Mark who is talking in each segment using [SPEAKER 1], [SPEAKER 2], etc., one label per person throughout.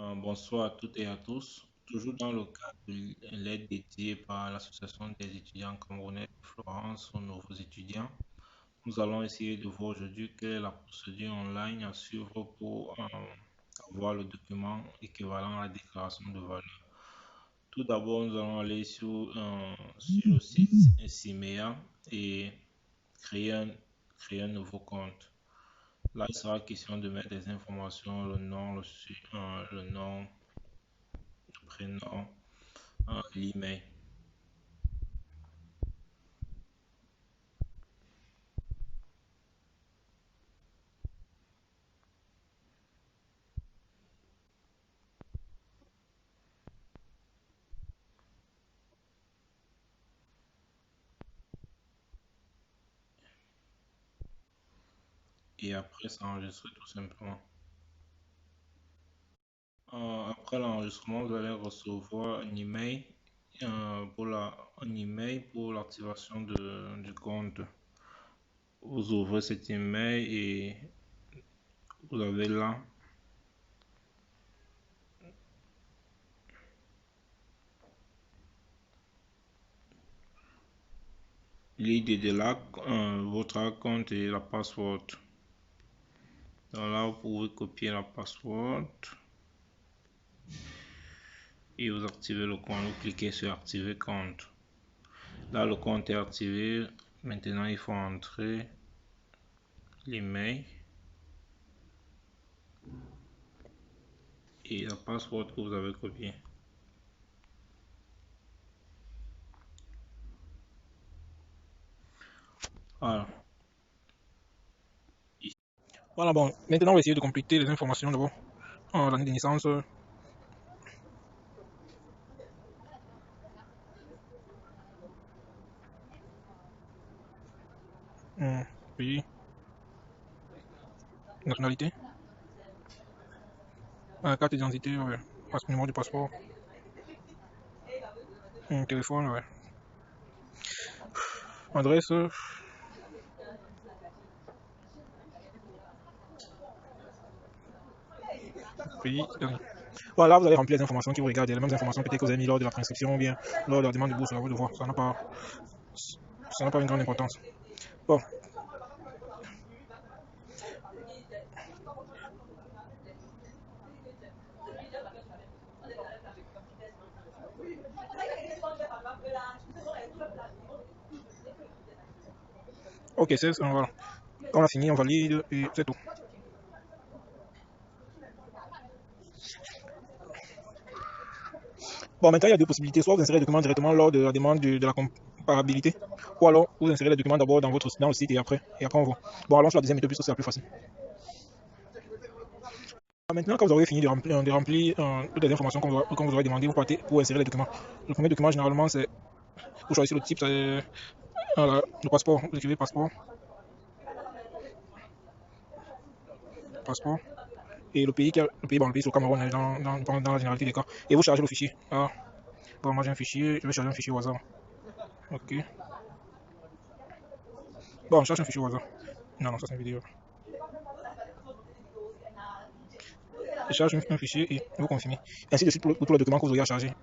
[SPEAKER 1] Bonsoir à toutes et à tous. Toujours dans le cadre de l'aide dédiée par l'Association des étudiants camerounais de Florence aux nouveaux étudiants, nous allons essayer de voir aujourd'hui quelle est la procédure online à suivre pour avoir le document équivalent à la déclaration de valeur. Tout d'abord, nous allons aller sur le site CIMEA et créer un, créer un nouveau compte. Là, il sera question de mettre des informations, le nom, le prénom, l'email. Et après s'enregistrer tout simplement. Après l'enregistrement, vous allez recevoir un email pour l'activation du compte. Vous ouvrez cet email et vous avez là l'idée de votre compte et la password. Donc là, vous pouvez copier la password et vous activez le compte. Vous cliquez sur activer compte. Là, le compte est activé. Maintenant, il faut entrer l'email et la password que vous avez copiée. Voilà.
[SPEAKER 2] Voilà, bon, maintenant on va essayer de compléter les informations d'abord. L'année de naissance. Pays, nationalité, carte d'identité, ouais, numéro du passeport, téléphone, ouais, adresse, pays. Voilà, vous allez remplir les informations qui vous regardent, les mêmes informations peut-être que vous avez mis lors de la préinscription ou bien lors de la demande de bourse, à vous de voir. Ça n'a pas une grande importance. Bon, ok, c'est voilà. Quand on a fini, on valide et c'est tout. Bon, maintenant il y a deux possibilités. Soit vous insérez le document directement lors de la demande de la comparabilité, ou alors vous insérez le document d'abord dans le site et après on voit. Bon, allons sur la deuxième méthode puisque c'est la plus facile. Maintenant, quand vous aurez fini de remplir toutes les informations qu'on vous aurez demandé, vous partez pour insérer les documents. Le premier document, généralement, c'est vous choisissez le type, c'est le passeport. Vous écrivez passeport, passeport, et le pays, bon, le pays c'est le Cameroun dans la généralité des cas. Et vous chargez le fichier. Bon, moi j'ai un fichier, je vais charger un fichier au hasard. Ok. Bon, je cherche un fichier au hasard. Non, ça c'est une vidéo. Je charge un fichier et vous confirmez. Ainsi de suite pour tous les documents que vous aurez à charger.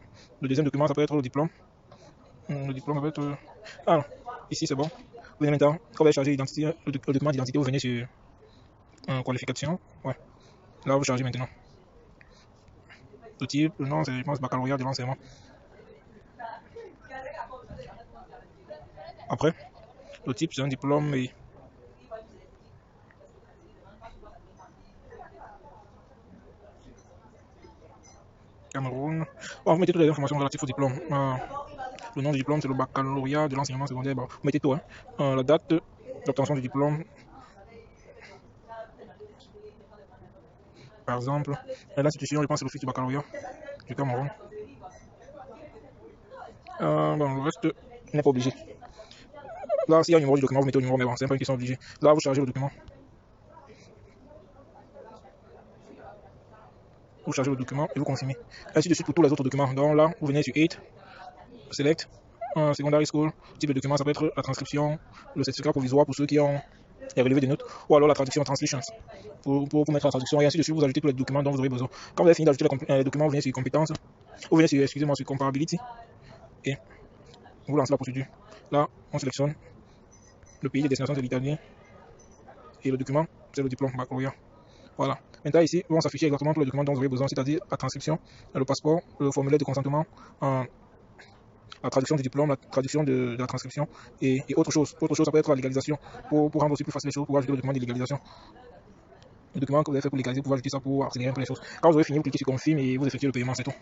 [SPEAKER 2] Le deuxième document, ça peut être le diplôme. Le diplôme, ça peut être. Ah non, ici c'est bon. Vous venez maintenant, quand vous allez charger le document d'identité, vous venez sur qualification. Ouais. Là, vous chargez maintenant. Le type, le nom, c'est, je pense, baccalauréat de l'enseignement. Après, le type, c'est un diplôme et Cameroun. Bon, vous mettez toutes les informations relatives au diplôme. Le nom du diplôme, c'est le baccalauréat de l'enseignement secondaire. Bon, vous mettez tout, hein. La date d'obtention du diplôme, par exemple. L'institution, je pense, c'est l'office du baccalauréat du Cameroun. Bon, le reste n'est pas obligé. Là, s'il y a un numéro du document, vous mettez au numéro, mais bon, c'est pas une question obligée. Là, vous chargez le document. Vous chargez le document et vous confirmez. Ainsi de suite pour tous les autres documents. Donc là, vous venez sur 8, Select, Secondary School. Type de document, ça peut être la transcription, le certificat provisoire pour ceux qui ont les relevés de notes, ou alors la traduction translations pour mettre la traduction, et ainsi de suite, vous ajoutez tous les documents dont vous aurez besoin. Quand vous avez fini d'ajouter les documents, vous venez sur compétences, vous venez sur, excusez-moi, sur comparability, et vous lancez la procédure. Là, on sélectionne le pays de destination de l'Italie, et le document, c'est le diplôme baccalauréat. Voilà. Maintenant, ici, vont s'afficher exactement tous les documents dont vous aurez besoin, c'est-à-dire la transcription, le passeport, le formulaire de consentement, la traduction du diplôme, la traduction de la transcription et autre chose. Autre chose, ça peut être la légalisation pour rendre aussi plus facile les choses, pour ajouter le document de légalisation. Le document que vous avez fait pour légaliser, pour ajouter ça pour accélérer un peu les choses. Quand vous aurez fini, vous cliquez sur confirme et vous effectuez le paiement, c'est tout.